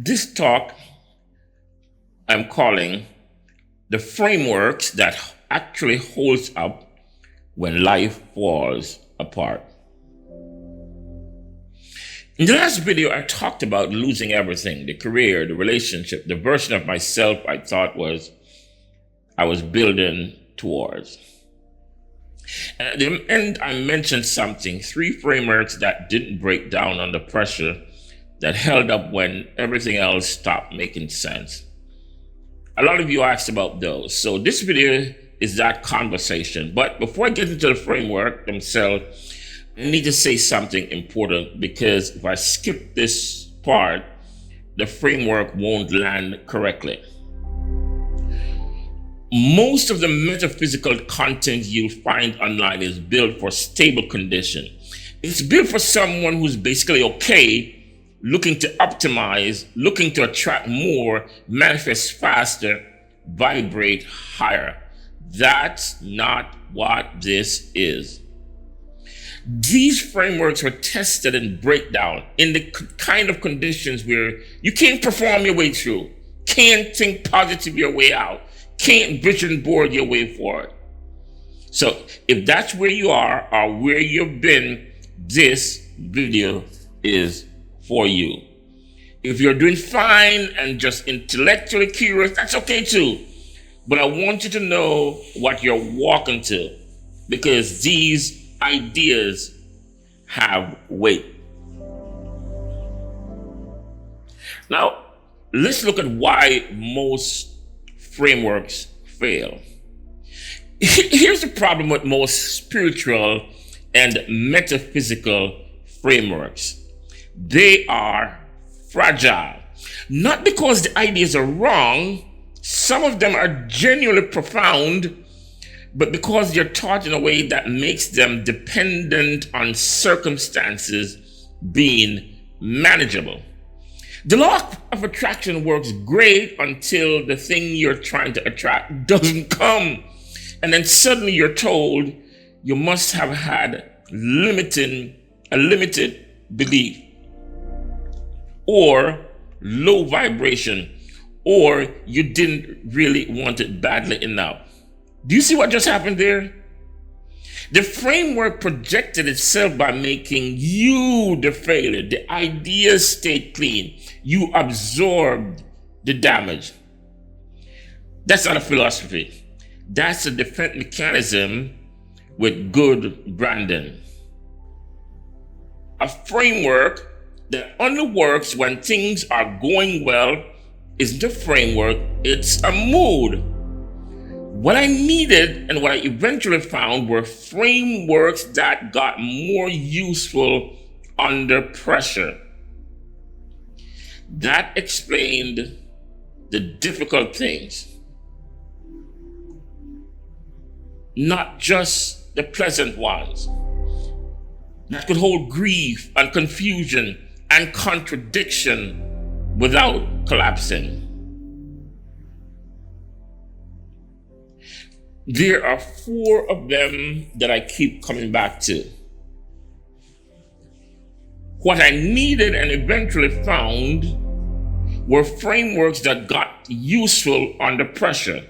This talk I'm calling the frameworks that actually holds up when life falls apart. In the last video, I talked about losing everything, the career, the relationship, the version of myself I thought I was building towards. And at the end, I mentioned three frameworks that didn't break down under pressure, that held up when everything else stopped making sense. A lot of you asked about those. So this video is that conversation. But before I get into the framework themselves, I need to say something important, because if I skip this part, the framework won't land correctly. Most of the metaphysical content you'll find online is built for stable condition. It's built for someone who's basically okay, looking to optimize, looking to attract more, manifest faster, vibrate higher. That's not what this is. These frameworks were tested in breakdown in the kind of conditions where you can't perform your way through, can't think positive your way out, can't vision board your way forward. So if that's where you are or where you've been, this video is for you. If you're doing fine and just intellectually curious, that's okay too. But I want you to know what you're walking to, because these ideas have weight. Now, let's look at why most frameworks fail. Here's the problem with most spiritual and metaphysical frameworks. They are fragile. Not because the ideas are wrong, some of them are genuinely profound, but because they're taught in a way that makes them dependent on circumstances being manageable. The law of attraction works great until the thing you're trying to attract doesn't come. And then suddenly you're told you must have had a limited belief, or low vibration, or you didn't really want it badly enough. Do you see what just happened there? The framework projected itself by making you the failure. The ideas stayed clean. You absorbed the damage. That's not a philosophy. That's a defense mechanism with good branding. A framework that only works when things are going well isn't a framework, it's a mood. What I needed and what I eventually found were frameworks that got more useful under pressure. That explained the difficult things, not just the pleasant ones, that could hold grief and confusion and contradiction without collapsing. There are 4 of them that I keep coming back to. What I needed and eventually found were frameworks that got useful under pressure,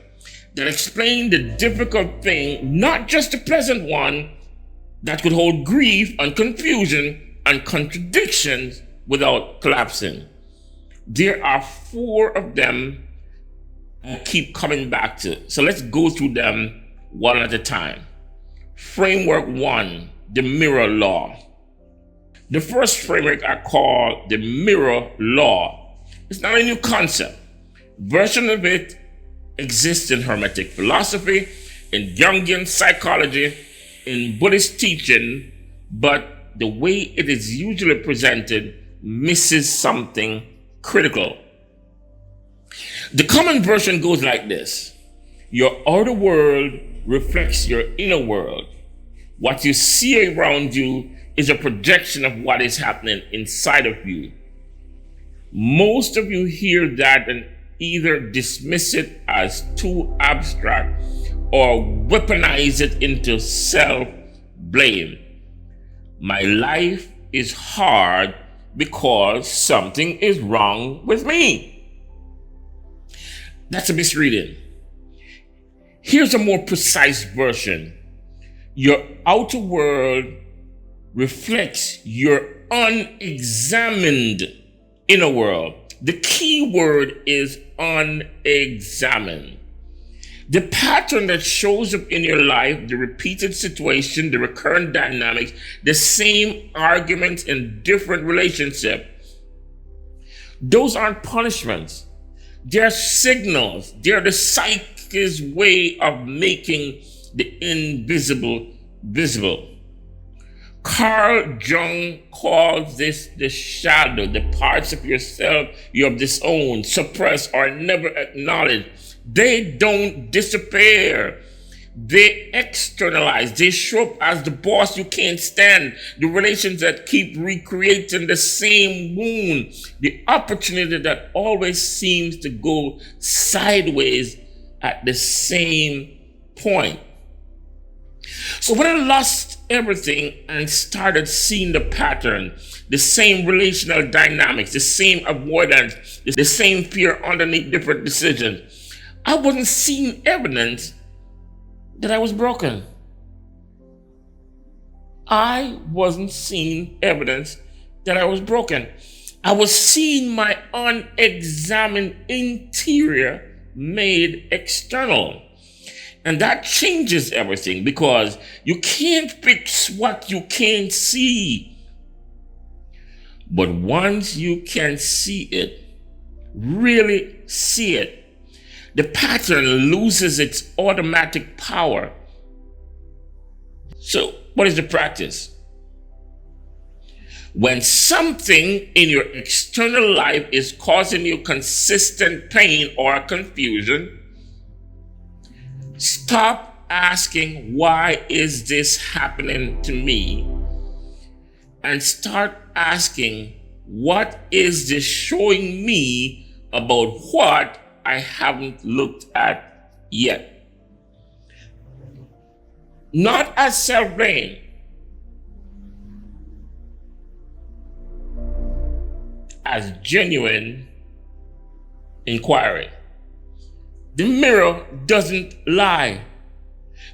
that explained the difficult thing, not just the pleasant one, that could hold grief and confusion and contradictions without collapsing. There are 4 of them I keep coming back to. So let's go through them one at a time. Framework 1, the mirror law. The first framework I call the mirror law. It's not a new concept. Version of it exists in Hermetic philosophy, in Jungian psychology, in Buddhist teaching, but the way it is usually presented misses something critical. The common version goes like this: your outer world reflects your inner world. What you see around you is a projection of what is happening inside of you. Most of you hear that and either dismiss it as too abstract or weaponize it into self-blame. My life is hard because something is wrong with me. That's a misreading. Here's a more precise version. Your outer world reflects your unexamined inner world. The key word is unexamined. The pattern that shows up in your life, the repeated situation, the recurrent dynamics, the same arguments in different relationships, those aren't punishments. They're signals. They're the psyche's way of making the invisible visible. Carl Jung calls this the shadow, the parts of yourself you have disowned, suppressed, or never acknowledged. They don't disappear. They externalize. They show up as the boss you can't stand, the relations that keep recreating the same wound, the opportunity that always seems to go sideways at the same point. So when I lost everything and started seeing the pattern, the same relational dynamics, the same avoidance, the same fear underneath different decisions, I wasn't seeing evidence that I was broken. I wasn't seeing evidence that I was broken. I was seeing my unexamined interior made external. And that changes everything, because you can't fix what you can't see. But once you can see it, really see it, the pattern loses its automatic power. So, what is the practice? When something in your external life is causing you consistent pain or confusion, stop asking, why is this happening to me? And start asking, what is this showing me about what I haven't looked at yet? Not as self-blame, as genuine inquiry. The mirror doesn't lie,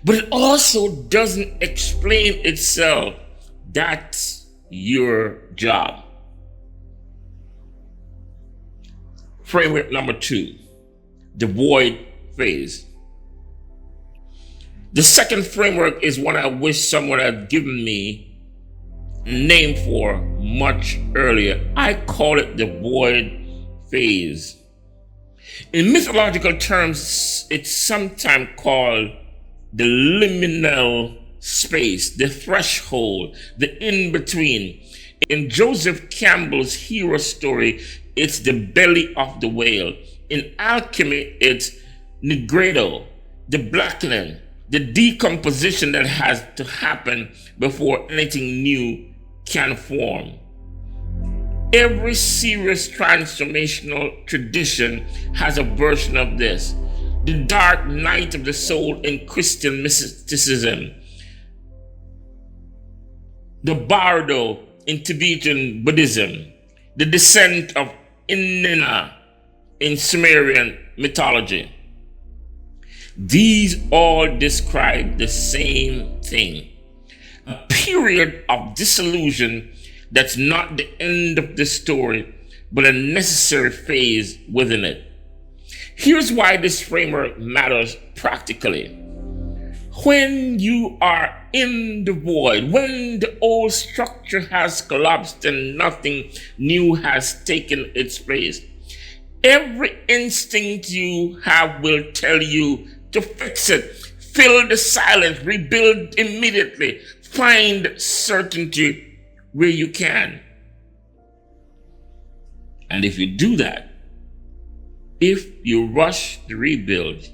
but it also doesn't explain itself. That's your job. Framework number 2, the void phase. The second framework is one I wish someone had given me a name for much earlier. I call it the void phase. In mythological terms, it's sometimes called the liminal space, the threshold, the in-between. In Joseph Campbell's hero story, it's the belly of the whale. In alchemy, it's nigredo, the blackening, the decomposition that has to happen before anything new can form. Every serious transformational tradition has a version of this. The dark night of the soul in Christian mysticism, the bardo in Tibetan Buddhism, the descent of Inanna in Sumerian mythology. These all describe the same thing: a period of disillusion that's not the end of the story, but a necessary phase within it. Here's why this framework matters practically. When you are in the void, when the old structure has collapsed and nothing new has taken its place, every instinct you have will tell you to fix it, fill the silence, rebuild immediately, find certainty where you can. And if you do that, if you rush the rebuild,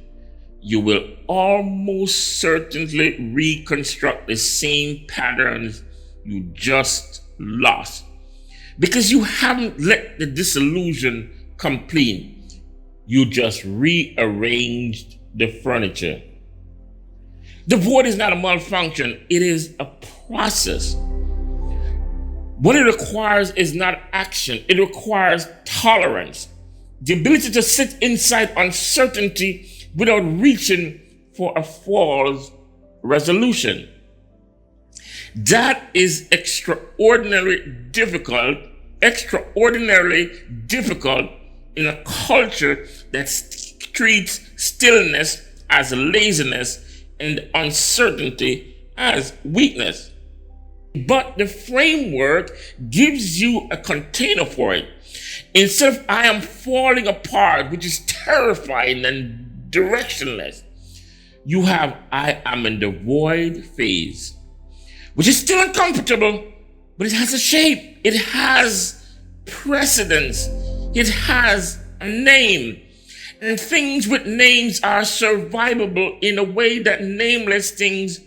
you will almost certainly reconstruct the same patterns you just lost, because you haven't let the disillusion complete. You just rearranged the furniture. The void is not a malfunction, it is a process. What it requires is not action, it requires tolerance, the ability to sit inside uncertainty without reaching for a false resolution. That is extraordinarily difficult in a culture that treats stillness as laziness and uncertainty as weakness. But the framework gives you a container for it. Instead of I am falling apart, which is terrifying and directionless, you have I am in the void phase, which is still uncomfortable, but it has a shape. It has precedence. It has a name. And things with names are survivable in a way that nameless things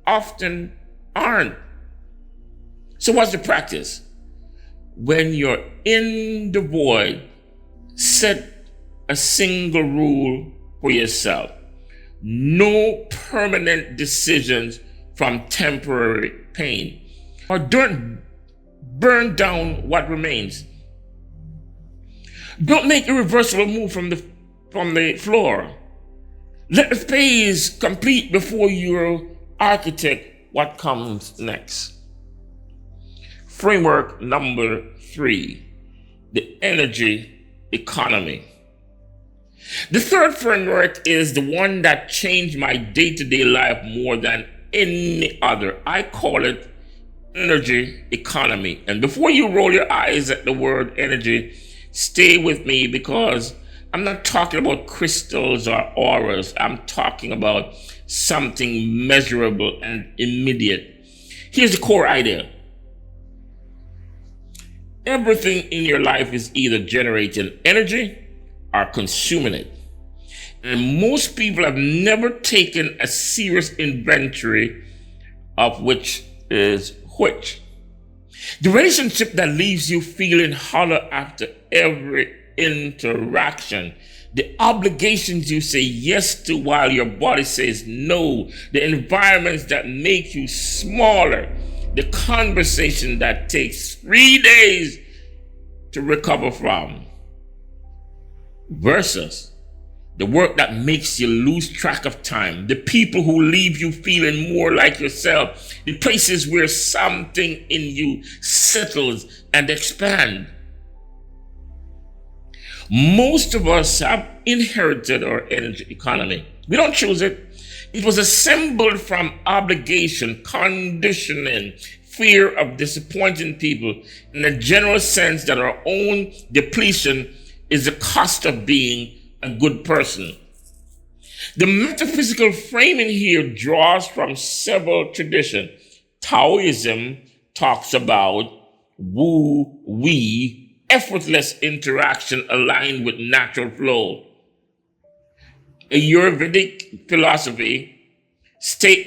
often aren't. So what's the practice? When you're in the void, set a single rule for yourself. No permanent decisions from temporary pain. Or don't burn down what remains. Don't make irreversible move from the floor. Let the phase complete before you architect what comes next. Framework number 3, the energy economy. The third framework is the one that changed my day-to-day life more than any other. I call it energy economy. And before you roll your eyes at the word energy, stay with me, because I'm not talking about crystals or auras. I'm talking about something measurable and immediate. Here's the core idea. Everything in your life is either generating energy or consuming it. And most people have never taken a serious inventory of which is which. The relationship that leaves you feeling hollow after every interaction. The obligations you say yes to while your body says no. The environments that make you smaller. The conversation that takes 3 days to recover from, versus the work that makes you lose track of time, the people who leave you feeling more like yourself, the places where something in you settles and expands. Most of us have inherited our energy economy. We don't choose it. It was assembled from obligation, conditioning, fear of disappointing people, and the general sense that our own depletion is the cost of being a good person. The metaphysical framing here draws from several traditions. Taoism talks about Wu Wei, effortless interaction aligned with natural flow. Ayurvedic philosophy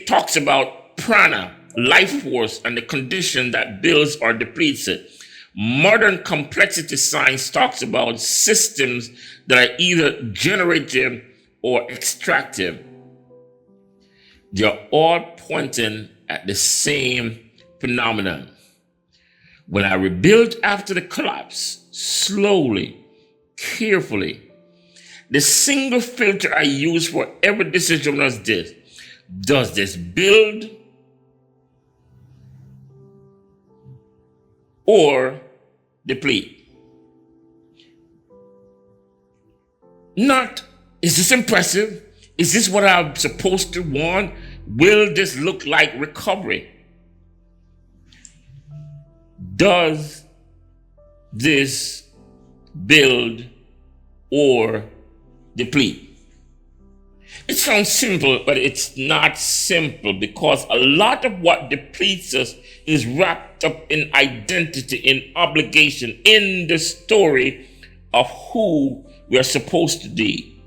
talks about prana, life force, and the condition that builds or depletes it. Modern complexity science talks about systems that are either generative or extractive. They're all pointing at the same phenomenon. When I rebuild after the collapse, slowly, carefully, the single filter I use for every decision was this. Does this build or deplete? Not, is this impressive? Is this what I'm supposed to want? Will this look like recovery? Does this build or deplete? It sounds simple, but it's not simple, because a lot of what depletes us is wrapped up in identity, in obligation, in the story of who we are supposed to be.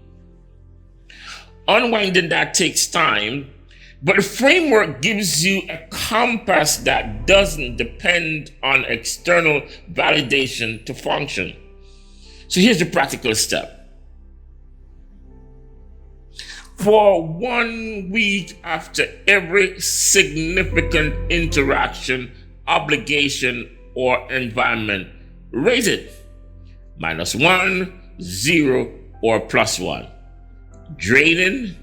Unwinding that takes time, but the framework gives you a compass that doesn't depend on external validation to function. So here's the practical step. For 1 week after every significant interaction, obligation, or environment. Rate it. -1, 0, or +1. Draining,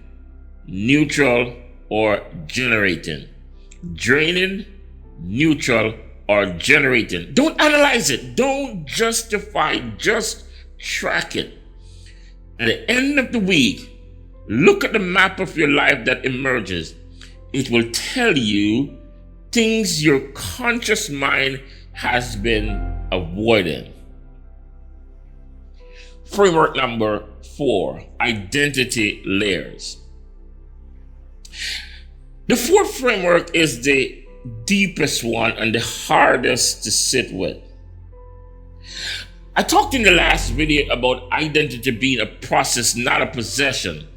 neutral, or generating. Draining, neutral, or generating. Don't analyze it. Don't justify. Just track it. At the end of the week, look at the map of your life that emerges. It will tell you things your conscious mind has been avoiding. Framework number 4, identity layers. The fourth framework is the deepest one and the hardest to sit with. I talked in the last video about identity being a process, not a possession,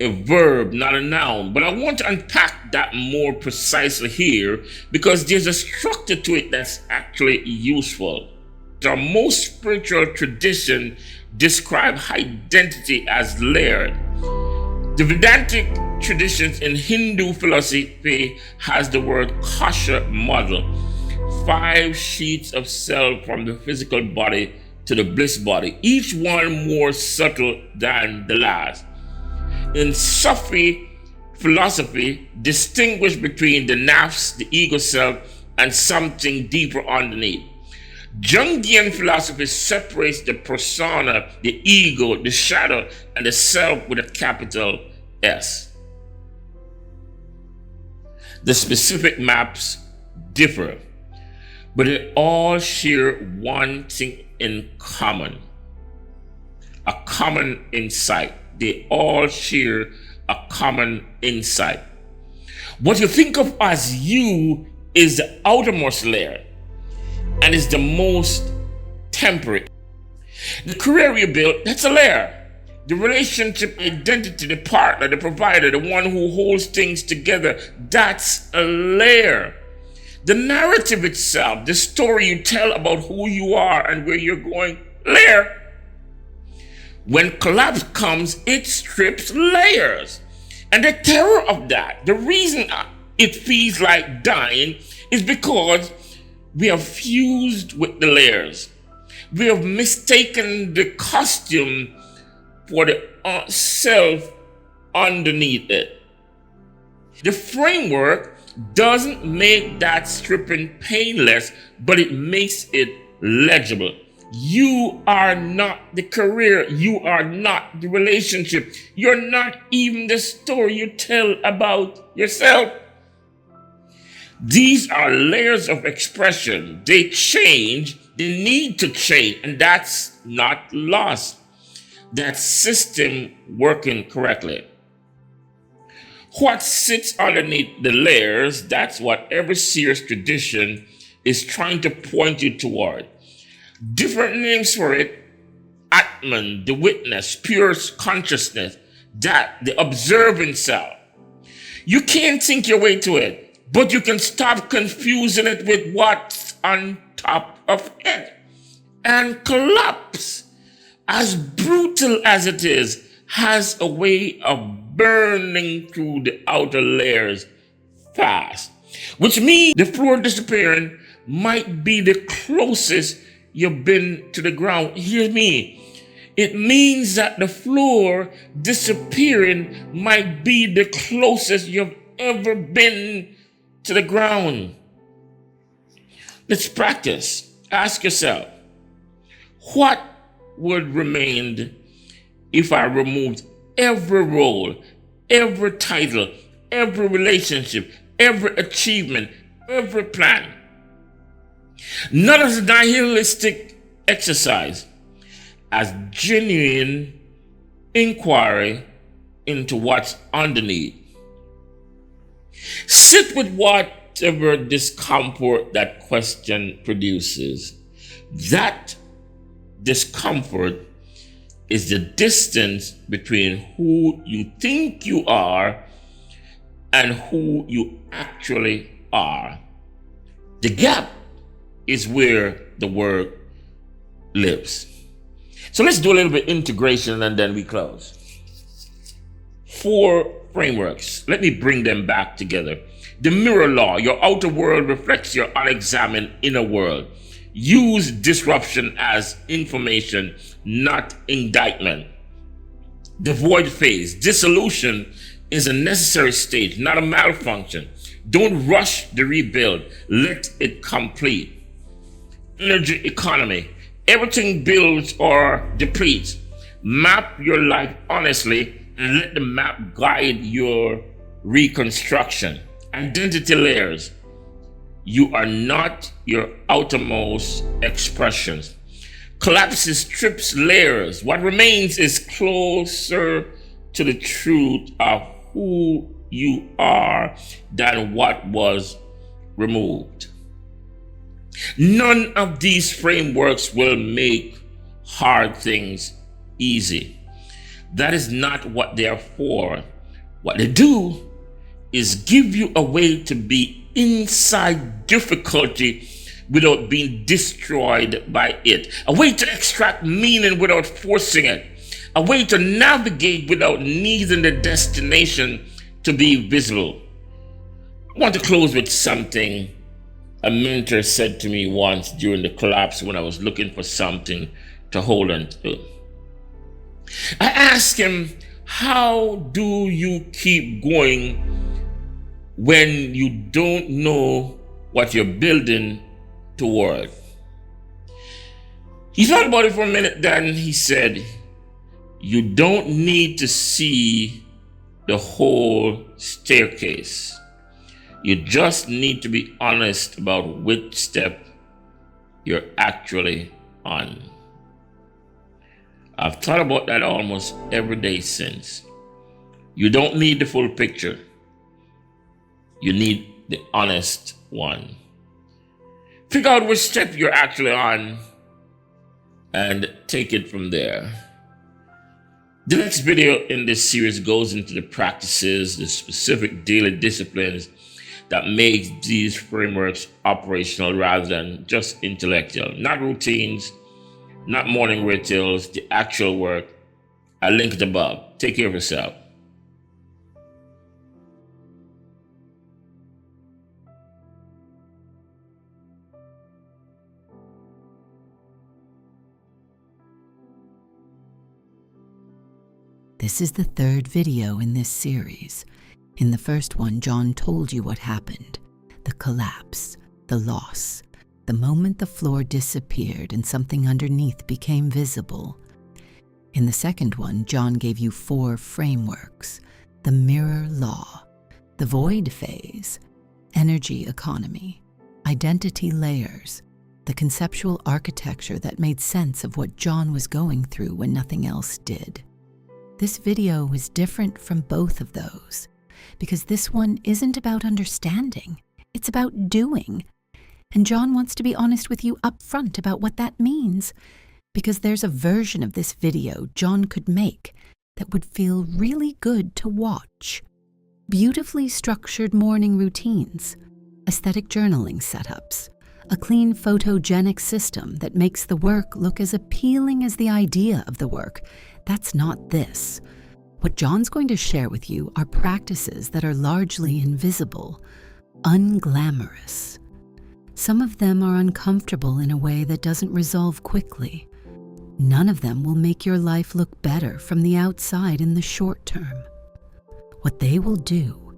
a verb, not a noun, but I want to unpack that more precisely here because there's a structure to it that's actually useful. Our most spiritual tradition describe identity as layered. The Vedantic traditions in Hindu philosophy has the word kasha model, 5 sheets of self from the physical body to the bliss body, each one more subtle than the last. In Sufi philosophy, distinguish between the nafs, the ego self, and something deeper underneath. Jungian philosophy separates the persona, the ego, the shadow, and the self with a capital S. The specific maps differ, but they all share one thing in common: a common insight. They all share a common insight. What you think of as you is the outermost layer and is the most temporary. The career you built, that's a layer. The relationship, identity, the partner, the provider, the one who holds things together, that's a layer. The narrative itself, the story you tell about who you are and where you're going, layer. When collapse comes, it strips layers. And the terror of that, the reason it feels like dying is because we have fused with the layers. We have mistaken the costume for the self underneath it. The framework doesn't make that stripping painless, but it makes it legible. You are not the career. You are not the relationship. You're not even the story you tell about yourself. These are layers of expression. They change. They need to change. And that's not lost. That's system working correctly. What sits underneath the layers, that's what every serious tradition is trying to point you toward. Different names for it: Atman, the witness, pure consciousness, that, the observing self. You can't think your way to it, but you can stop confusing it with what's on top of it. And collapse, as brutal as it is, has a way of burning through the outer layers fast, which means the floor disappearing might be the closest you've been to the ground. Hear me. It means that the floor disappearing might be the closest you've ever been to the ground. Let's practice. Ask yourself, what would remain if I removed every role, every title, every relationship, every achievement, every plan? Not as a nihilistic exercise, as genuine inquiry into what's underneath. Sit with whatever discomfort that question produces. That discomfort is the distance between who you think you are and who you actually are. The gap is where the work lives. So let's do a little bit integration and then we close. 4 frameworks. Let me bring them back together. The mirror law: your outer world reflects your unexamined inner world. Use disruption as information, not indictment. The void phase. Dissolution is a necessary stage, not a malfunction. Don't rush the rebuild. Let it complete. Energy economy. Everything builds or depletes. Map your life honestly and let the map guide your reconstruction. Identity layers. You are not your outermost expressions. Collapses, strips layers. What remains is closer to the truth of who you are than what was removed. None of these frameworks will make hard things easy. That is not what they are for. What they do is give you a way to be inside difficulty without being destroyed by it, a way to extract meaning without forcing it, a way to navigate without needing the destination to be visible. I want to close with something a mentor said to me once during the collapse when I was looking for something to hold on to. I asked him, how do you keep going when you don't know what you're building toward? He thought about it for a minute, then he said, you don't need to see the whole staircase. You just need to be honest about which step you're actually on. I've thought about that almost every day since. You don't need the full picture. You need the honest one. Figure out which step you're actually on and take it from there. The next video in this series goes into the practices, the specific daily disciplines that make these frameworks operational rather than just intellectual. Not routines, not morning rituals, the actual work. I link it above. Take care of yourself. This is the third video in this series. In the first one, John told you what happened, the collapse, the loss, the moment the floor disappeared and something underneath became visible. In the second one, John gave you 4 frameworks: the mirror law, the void phase, energy economy, identity layers, the conceptual architecture that made sense of what John was going through when nothing else did. This video was different from both of those, because this one isn't about understanding, it's about doing. And John wants to be honest with you up front about what that means, because there's a version of this video John could make that would feel really good to watch. Beautifully structured morning routines, aesthetic journaling setups, a clean photogenic system that makes the work look as appealing as the idea of the work. That's not this. What John's going to share with you are practices that are largely invisible, unglamorous. Some of them are uncomfortable in a way that doesn't resolve quickly. None of them will make your life look better from the outside in the short term. What they will do,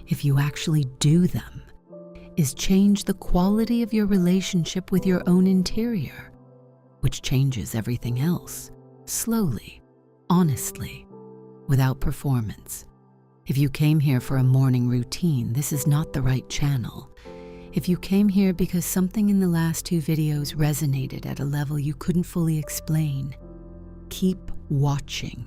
if you actually do them, is change the quality of your relationship with your own interior, which changes everything else, slowly, honestly, without performance. If you came here for a morning routine, this is not the right channel. If you came here because something in the last 2 videos resonated at a level you couldn't fully explain, keep watching.